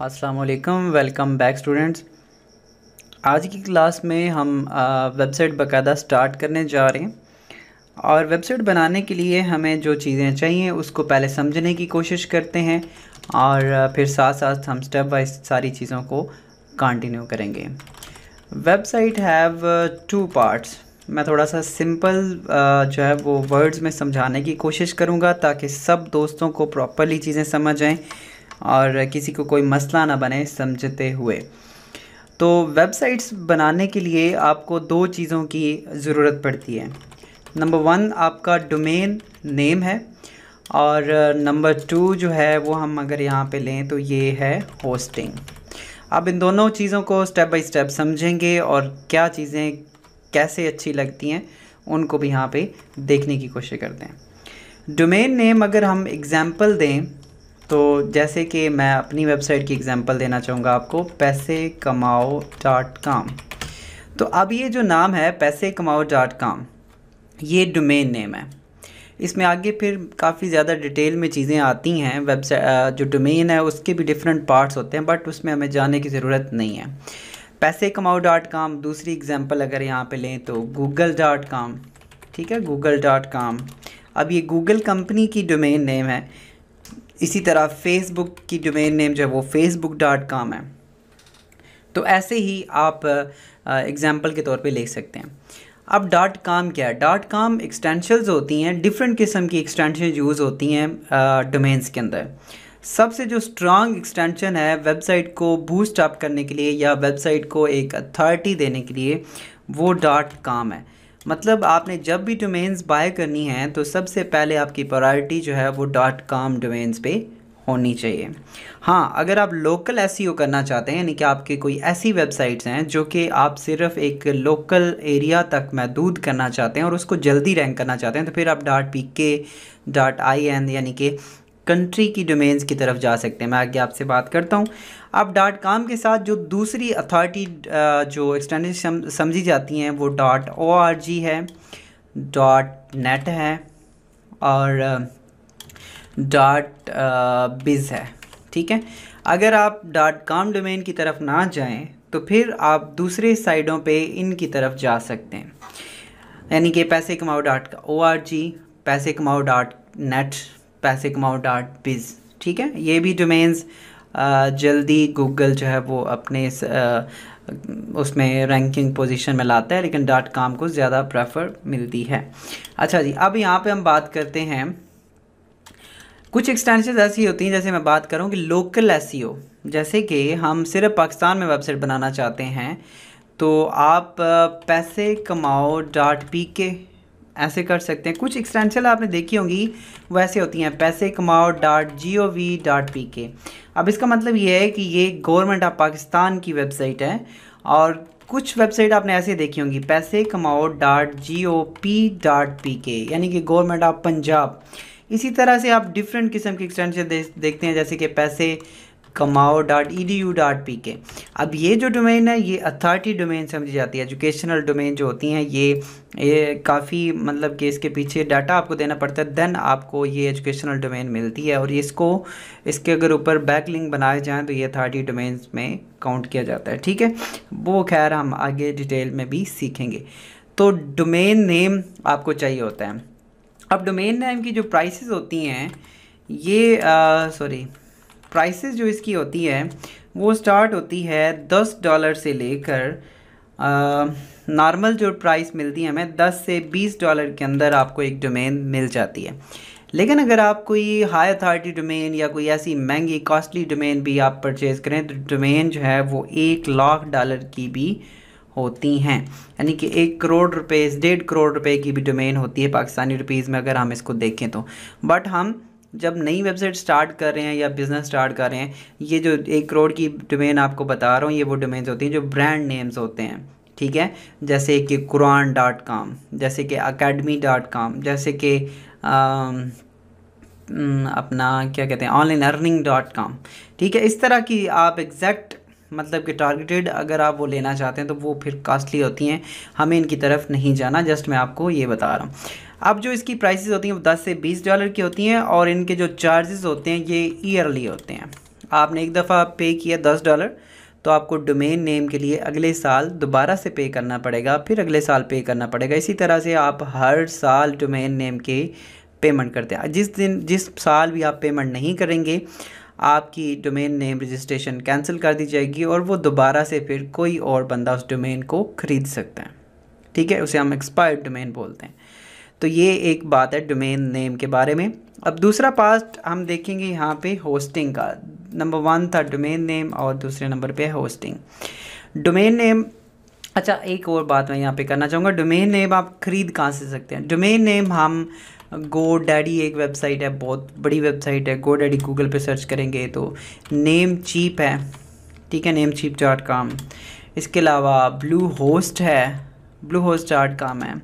अस्सलाम वालेकुम, welcome back students. आज की क्लास में हम वेबसाइट बाकायदा स्टार्ट करने जा रहे हैं और वेबसाइट बनाने के लिए हमें जो चीज़ें चाहिए उसको पहले समझने की कोशिश करते हैं और फिर साथ साथ हम स्टेप बाय सारी चीज़ों को कंटिन्यू करेंगे। Website have two parts. मैं थोड़ा सा सिंपल जो है वो वर्ड्स में समझाने की कोशिश करूँगा ताकि सब दोस्तों को प्रॉपरली चीज़ें समझ आएँ और किसी को कोई मसला ना बने समझते हुए। तो वेबसाइट्स बनाने के लिए आपको दो चीज़ों की ज़रूरत पड़ती है। नंबर 1 आपका डोमेन नेम है और नंबर 2 जो है वो हम अगर यहाँ पे लें तो ये है होस्टिंग। अब इन दोनों चीज़ों को स्टेप बाय स्टेप समझेंगे और क्या चीज़ें कैसे अच्छी लगती हैं उनको भी यहाँ पे देखने की कोशिश करते हैं। डोमेन नेम अगर हम एग्ज़ाम्पल दें तो जैसे कि मैं अपनी वेबसाइट की एग्ज़ाम्पल देना चाहूँगा आपको, पैसेकमाओ.com। तो अब ये जो नाम है पैसेकमाओ.com ये डोमेन नेम है। इसमें आगे फिर काफ़ी ज़्यादा डिटेल में चीज़ें आती हैं। वेबसाइट जो डोमेन है उसके भी डिफरेंट पार्ट्स होते हैं बट उसमें हमें जाने की ज़रूरत नहीं है। पैसेकमाओ.com दूसरी एग्ज़ाम्पल अगर यहाँ पे लें तो google.com, ठीक है, google.com। अब ये गूगल कंपनी की डोमेन नेम है। इसी तरह फेसबुक की डोमेन नेम जो है वो facebook.com है। तो ऐसे ही आप एग्ज़ाम्पल के तौर पे ले सकते हैं। अब .com क्या है? .com एक्सटेंशंस होती हैं, डिफरेंट किस्म की एक्सटेंशन यूज़ होती हैं डोमेन्स के अंदर। सबसे जो स्ट्रॉन्ग एक्सटेंशन है वेबसाइट को बूस्ट अप करने के लिए या वेबसाइट को एक अथॉरिटी देने के लिए वो .com है। मतलब आपने जब भी डोमेन्स बाय करनी है तो सबसे पहले आपकी प्रायोरिटी जो है वो .com डोमेन्स पे होनी चाहिए। हाँ, अगर आप लोकल एसईओ करना चाहते हैं, यानी कि आपके कोई ऐसी वेबसाइट्स हैं जो कि आप सिर्फ एक लोकल एरिया तक महदूद करना चाहते हैं और उसको जल्दी रैंक करना चाहते हैं, तो फिर आप .pk.in यानी कि कंट्री की डोमेन्स की तरफ जा सकते हैं। मैं आगे आपसे बात करता हूँ। अब .com के साथ जो दूसरी अथॉरिटी जो एक्सटेंशन समझी जाती हैं वो .org है, .net है और .biz है, ठीक है। अगर आप .com डोमेन की तरफ ना जाएं तो फिर आप दूसरे साइडों पे इनकी तरफ जा सकते हैं, यानी कि पैसेकमाओ.org, पैसेकमाओ.net, पैसेकमाओ.biz, ठीक है। ये भी डोमेन्स जल्दी गूगल जो है वो अपने उसमें रैंकिंग पोजीशन में लाता है, लेकिन .com को ज़्यादा प्रेफर मिलती है। अच्छा जी, अब यहाँ पे हम बात करते हैं कुछ एक्सटेंशन ऐसी होती हैं, जैसे मैं बात करूँ कि लोकल एसईओ, जैसे कि हम सिर्फ पाकिस्तान में वेबसाइट बनाना चाहते हैं तो आप पैसेकमाओ.pk ऐसे कर सकते हैं। कुछ एक्सटेंशन आपने देखी होंगी वैसे होती हैं, पैसेकमाओ.gov.pk। अब इसका मतलब ये है कि ये गवर्नमेंट ऑफ पाकिस्तान की वेबसाइट है। और कुछ वेबसाइट आपने ऐसे देखी होंगी पैसेकमाओ.gop.pk यानी कि गवर्नमेंट ऑफ पंजाब। इसी तरह से आप डिफरेंट किस्म की एक्सटेंशन देखते हैं, जैसे कि पैसेकमाओ.edu.pk। अब ये जो डोमेन है ये अथॉरिटी डोमेन समझी जाती है। एजुकेशनल डोमेन जो होती हैं ये काफ़ी मतलब कि इसके पीछे डाटा आपको देना पड़ता है, देन आपको ये एजुकेशनल डोमेन मिलती है और इसके अगर ऊपर बैकलिंक बनाए जाएँ तो ये अथॉरिटी डोमेन्स में काउंट किया जाता है, ठीक है। वो खैर हम आगे डिटेल में भी सीखेंगे। तो डोमेन नेम आपको चाहिए होता है। अब डोमेन नेम की जो प्राइसेस होती हैं ये प्राइसेस जो इसकी होती है वो स्टार्ट होती है $10 से लेकर नॉर्मल जो प्राइस मिलती है हमें $10 से $20 के अंदर आपको एक डोमेन मिल जाती है। लेकिन अगर आप कोई हाई अथॉरिटी डोमेन या कोई ऐसी महंगी कॉस्टली डोमेन भी आप परचेज़ करें तो डोमेन जो है वो $1,00,000 की भी होती हैं, यानी कि 1 करोड़ रुपए, 1.5 करोड़ रुपए की भी डोमेन होती है पाकिस्तानी रुपीज़ में अगर हम इसको देखें तो। बट हम जब नई वेबसाइट स्टार्ट कर रहे हैं या बिज़नेस स्टार्ट कर रहे हैं, ये जो 1 करोड़ की डोमेन आपको बता रहा हूँ ये वो डोमेन्स होती हैं जो ब्रांड नेम्स होते हैं, ठीक है। जैसे कि कुरान.com, जैसे कि academy.com, जैसे कि अपना क्या कहते हैं onlineearning.com, ठीक है। इस तरह की आप एग्जैक्ट मतलब कि टारगेटेड अगर आप वो लेना चाहते हैं तो वो फिर कॉस्टली होती हैं, हमें इनकी तरफ नहीं जाना, जस्ट मैं आपको ये बता रहा हूँ। अब जो इसकी प्राइसेस होती हैं वो $10 से $20 की होती हैं और इनके जो चार्जेस होते हैं ये ईयरली होते हैं। आपने एक दफ़ा पे किया $10, तो आपको डोमेन नेम के लिए अगले साल दोबारा से पे करना पड़ेगा, फिर अगले साल पे करना पड़ेगा। इसी तरह से आप हर साल डोमेन नेम के पेमेंट करते हैं। जिस साल भी आप पेमेंट नहीं करेंगे, आपकी डोमेन नेम रजिस्ट्रेशन कैंसिल कर दी जाएगी और वो दोबारा से फिर कोई और बंदा उस डोमेन को ख़रीद सकता है। ठीक है, उसे हम एक्सपायर्ड डोमेन बोलते हैं। तो ये एक बात है डोमेन नेम के बारे में। अब दूसरा पार्ट हम देखेंगे यहाँ पे होस्टिंग का। नंबर 1 था डोमेन नेम और दूसरे नंबर पे है होस्टिंग। डोमेन नेम, अच्छा एक और बात मैं यहाँ पे करना चाहूँगा, डोमेन नेम आप ख़रीद कहाँ से सकते हैं? डोमेन नेम हम GoDaddy एक वेबसाइट है, बहुत बड़ी वेबसाइट है GoDaddy, गूगल पे सर्च करेंगे तो नेमचीप है, ठीक है, namecheap.com। इसके अलावा ब्लूहोस्ट है, bluehost.com है।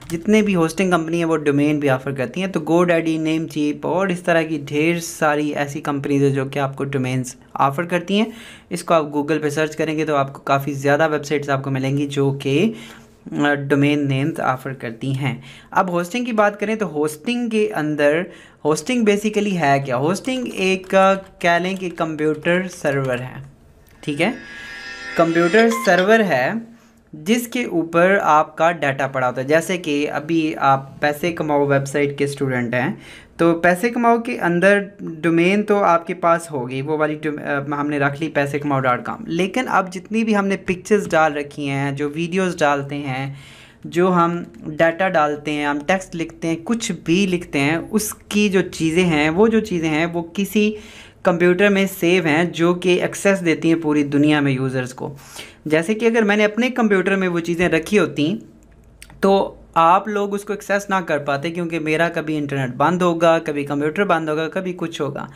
जितने भी होस्टिंग कंपनी है वो डोमेन भी ऑफ़र करती हैं। तो GoDaddy, नेमचीप और इस तरह की ढेर सारी ऐसी कंपनीज है जो कि आपको डोमेन्स ऑफ़र करती हैं। इसको आप गूगल पे सर्च करेंगे तो आपको काफ़ी ज़्यादा वेबसाइट्स आपको मिलेंगी जो कि डोमेन नेम्स ऑफ़र करती हैं। अब होस्टिंग की बात करें तो होस्टिंग के अंदर, होस्टिंग बेसिकली है क्या? होस्टिंग एक कह लें कि कंप्यूटर सर्वर है, ठीक है, कंप्यूटर सर्वर है जिसके ऊपर आपका डाटा पड़ा होता है। जैसे कि अभी आप पैसे कमाओ वेबसाइट के स्टूडेंट हैं, तो पैसे कमाओ के अंदर डोमेन तो आपके पास होगी, वो वाली हमने रख ली पैसेकमाओ.com। लेकिन अब जितनी भी हमने पिक्चर्स डाल रखी हैं, जो वीडियोस डालते हैं, जो हम डाटा डालते हैं, हम टेक्स्ट लिखते हैं, कुछ भी लिखते हैं, उसकी जो चीज़ें हैं, वो जो चीज़ें हैं वो किसी कंप्यूटर में सेव हैं जो कि एक्सेस देती हैं पूरी दुनिया में यूज़र्स को। जैसे कि अगर मैंने अपने कंप्यूटर में वो चीज़ें रखी होती तो आप लोग उसको एक्सेस ना कर पाते, क्योंकि मेरा कभी इंटरनेट बंद होगा, कभी कंप्यूटर बंद होगा, कभी कुछ होगा।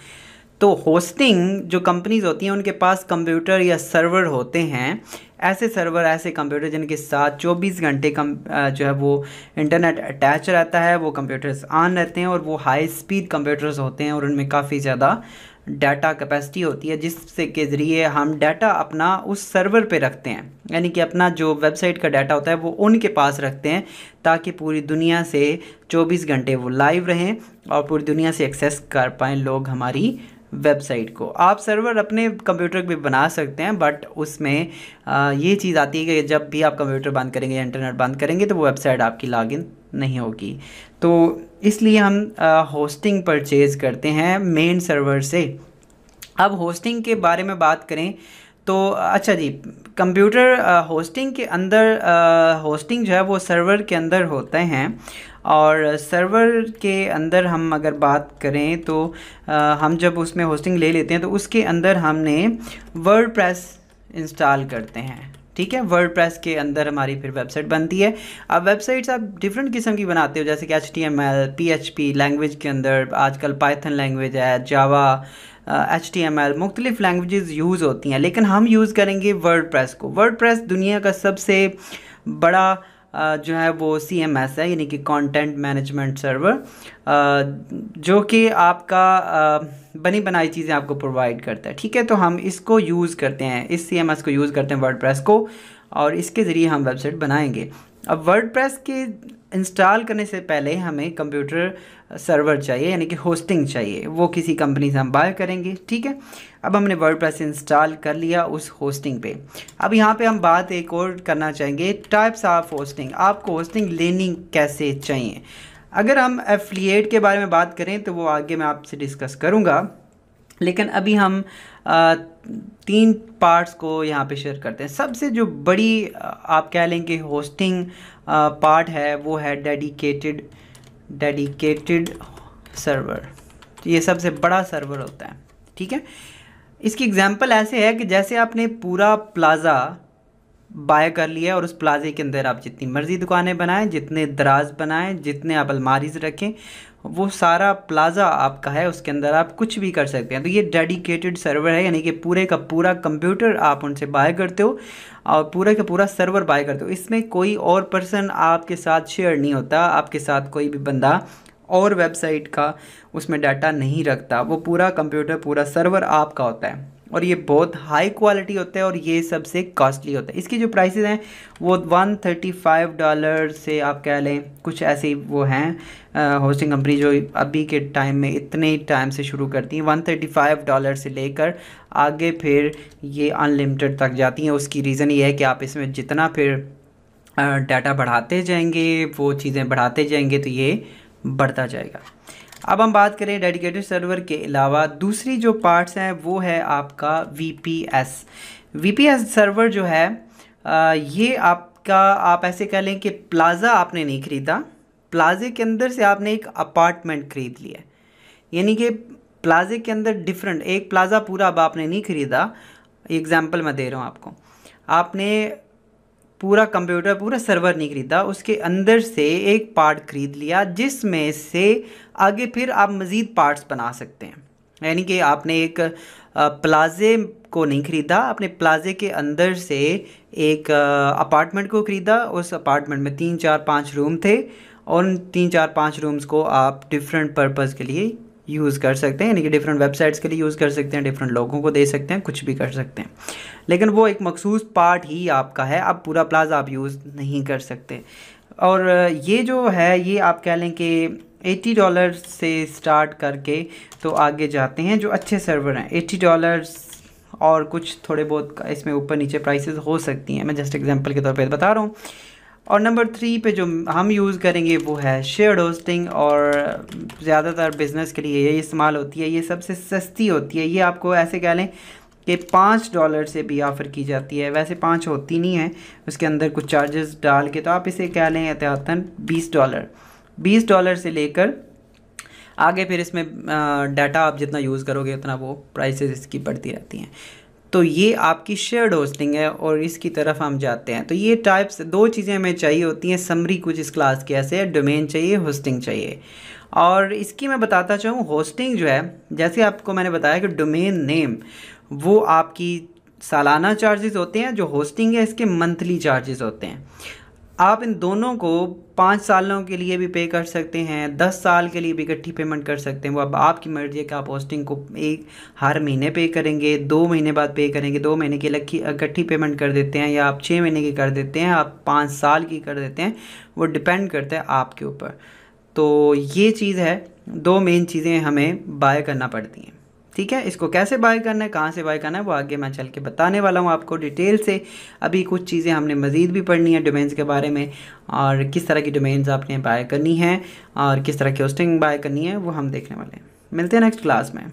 तो होस्टिंग जो कंपनीज़ होती हैं उनके पास कंप्यूटर या सर्वर होते हैं, ऐसे सर्वर, ऐसे कंप्यूटर जिनके साथ 24 घंटे जो है वो इंटरनेट अटैच रहता है, वो कंप्यूटर्स ऑन रहते हैं और वो हाई स्पीड कंप्यूटर्स होते हैं और उनमें काफ़ी ज़्यादा डाटा कैपेसिटी होती है, जिससे के ज़रिए हम डाटा अपना उस सर्वर पे रखते हैं। यानी कि अपना जो वेबसाइट का डाटा होता है वो उनके पास रखते हैं ताकि पूरी दुनिया से 24 घंटे वो लाइव रहें और पूरी दुनिया से एक्सेस कर पाएँ लोग हमारी वेबसाइट को। आप सर्वर अपने कंप्यूटर पे बना सकते हैं, बट उसमें ये चीज़ आती है कि जब भी आप कंप्यूटर बंद करेंगे या इंटरनेट बंद करेंगे तो वो वेबसाइट आपकी लॉगिन नहीं होगी। तो इसलिए हम होस्टिंग परचेज़ करते हैं मेन सर्वर से। अब होस्टिंग के बारे में बात करें तो अच्छा जी, कंप्यूटर होस्टिंग के अंदर होस्टिंग जो है वो सर्वर के अंदर होते हैं और सर्वर के अंदर हम अगर बात करें तो हम जब उसमें होस्टिंग ले लेते हैं तो उसके अंदर हमने वर्डप्रेस इंस्टॉल करते हैं, ठीक है। वर्डप्रेस के अंदर हमारी फिर वेबसाइट बनती है। अब वेबसाइट्स आप डिफरेंट किस्म की बनाते हो, जैसे कि HTML, PHP लैंग्वेज के अंदर, आजकल पाइथन लैंग्वेज है, जावा, HTML, मुख्तलिफ लैंग्वेजेस यूज़ होती हैं, लेकिन हम यूज़ करेंगे वर्डप्रेस को। वर्डप्रेस दुनिया का सबसे बड़ा जो है वो CMS है, यानी कि कंटेंट मैनेजमेंट सर्वर, जो कि आपका बनी बनाई चीज़ें आपको प्रोवाइड करता है, ठीक है। तो हम इसको यूज़ करते हैं, इस CMS को यूज़ करते हैं वर्डप्रेस को, और इसके ज़रिए हम वेबसाइट बनाएंगे। अब वर्डप्रेस के इंस्टॉल करने से पहले हमें कंप्यूटर सर्वर चाहिए, यानी कि होस्टिंग चाहिए, वो किसी कंपनी से हम बाय करेंगे, ठीक है। अब हमने वर्डप्रेस इंस्टॉल कर लिया उस होस्टिंग पे। अब यहाँ पे हम बात एक और करना चाहेंगे, टाइप्स ऑफ होस्टिंग। आपको होस्टिंग लेनी कैसे चाहिए? अगर हम एफिलिएट के बारे में बात करें तो वो आगे मैं आपसे डिस्कस करूँगा, लेकिन अभी हम 3 पार्ट्स को यहाँ पे शेयर करते हैं। सबसे जो बड़ी आप कह लें कि होस्टिंग पार्ट है वो है डेडिकेटेड सर्वर। ये सबसे बड़ा सर्वर होता है, ठीक है। इसकी एग्जांपल ऐसे है कि जैसे आपने पूरा प्लाज़ा बाय कर लिया और उस प्लाजे के अंदर आप जितनी मर्ज़ी दुकानें बनाएं, जितने दराज बनाएं, जितने आप अलमारीज रखें, वो सारा प्लाज़ा आपका है, उसके अंदर आप कुछ भी कर सकते हैं। तो ये डेडिकेटेड सर्वर है, यानी कि पूरे का पूरा कंप्यूटर आप उनसे बाय करते हो और पूरे का पूरा सर्वर बाय करते हो। इसमें कोई और पर्सन आपके साथ शेयर नहीं होता, आपके साथ कोई भी बंदा और वेबसाइट का उसमें डाटा नहीं रखता, वो पूरा कंप्यूटर, पूरा सर्वर आपका होता है। और ये बहुत हाई क्वालिटी होता है और ये सबसे कॉस्टली होता है। इसकी जो प्राइसेस हैं वो $135 से आप कह लें कुछ ऐसी वो हैं होस्टिंग कंपनी जो अभी के टाइम में इतने टाइम से शुरू करती हैं। $135 से लेकर आगे फिर ये अनलिमिटेड तक जाती हैं। उसकी रीज़न ये है कि आप इसमें जितना फिर डाटा बढ़ाते जाएंगे, वो चीज़ें बढ़ाते जाएंगे तो ये बढ़ता जाएगा। अब हम बात करें डेडिकेटेड सर्वर के अलावा दूसरी जो पार्ट्स हैं वो है आपका VPS सर्वर जो है ये आपका आप ऐसे कह लें कि प्लाज़ा आपने नहीं ख़रीदा, प्लाज़े के अंदर से आपने एक अपार्टमेंट ख़रीद लिया। यानी कि प्लाज़े के अंदर डिफरेंट एक प्लाज़ा पूरा अब आपने नहीं ख़रीदा। एग्जांपल मैं दे रहा हूँ आपको, आपने पूरा कंप्यूटर पूरा सर्वर नहीं ख़रीदा, उसके अंदर से एक पार्ट ख़रीद लिया जिसमें से आगे फिर आप मज़ीद पार्ट्स बना सकते हैं। यानी कि आपने एक प्लाज़े को नहीं ख़रीदा, आपने प्लाज़े के अंदर से एक अपार्टमेंट को ख़रीदा। उस अपार्टमेंट में 3 4 5 रूम थे और उन 3 4 5 रूम्स को आप डिफरेंट पर्पज़ के लिए यूज़ कर सकते हैं। यानी कि डिफरेंट वेबसाइट्स के लिए यूज़ कर सकते हैं, डिफरेंट लोगों को दे सकते हैं, कुछ भी कर सकते हैं। लेकिन वो एक मखसूस पार्ट ही आपका है, अब पूरा प्लाज़ा आप यूज़ नहीं कर सकते। और ये जो है ये आप कह लें कि $80 से स्टार्ट करके तो आगे जाते हैं जो अच्छे सर्वर हैं। $80 और कुछ थोड़े बहुत इसमें ऊपर नीचे प्राइसेस हो सकती हैं, मैं जस्ट एग्जांपल के तौर पे बता रहा हूँ। और नंबर 3 पे जो हम यूज़ करेंगे वो है शेयर्ड होस्टिंग, और ज़्यादातर बिज़नेस के लिए यही इस्तेमाल होती है। ये सबसे सस्ती होती है, ये आपको ऐसे कह लें कि $5 से भी ऑफ़र की जाती है। वैसे 5 होती नहीं है, उसके अंदर कुछ चार्जेस डाल के, तो आप इसे कह लें एहतियातन $20 से लेकर आगे फिर इसमें डाटा आप जितना यूज़ करोगे उतना वो प्राइसेस इसकी बढ़ती रहती हैं। तो ये आपकी शेयर्ड होस्टिंग है और इसकी तरफ हम जाते हैं। तो ये टाइप्स 2 चीज़ें हमें चाहिए होती हैं। समरी कुछ इस क्लास की ऐसे है, डोमेन चाहिए, होस्टिंग चाहिए। और इसकी मैं बताता चाहूँ, होस्टिंग जो है जैसे आपको मैंने बताया कि डोमेन नेम वो आपकी सालाना चार्जेस होते हैं, जो होस्टिंग है इसके मंथली चार्जेस होते हैं। आप इन दोनों को 5 सालों के लिए भी पे कर सकते हैं, 10 साल के लिए भी इकट्ठी पेमेंट कर सकते हैं। वो अब आपकी मर्ज़ी है कि आप होस्टिंग को हर महीने पे करेंगे, 2 महीने बाद पे करेंगे, 2 महीने की इकट्ठी पेमेंट कर देते हैं, या आप 6 महीने की कर देते हैं, आप 5 साल की कर देते हैं। वो डिपेंड करता है आपके ऊपर। तो ये चीज़ है, 2 मेन चीज़ें हमें बाय करना पड़ती हैं। ठीक है, इसको कैसे बाय करना है, कहाँ से बाय करना है, वो आगे मैं चल के बताने वाला हूँ आपको डिटेल से। अभी कुछ चीज़ें हमने मज़ीद भी पढ़नी है डोमेन्स के बारे में, और किस तरह की डोमेन्स आपने बाय करनी है और किस तरह की होस्टिंग बाय करनी है वो हम देखने वाले हैं। मिलते हैं नेक्स्ट क्लास में।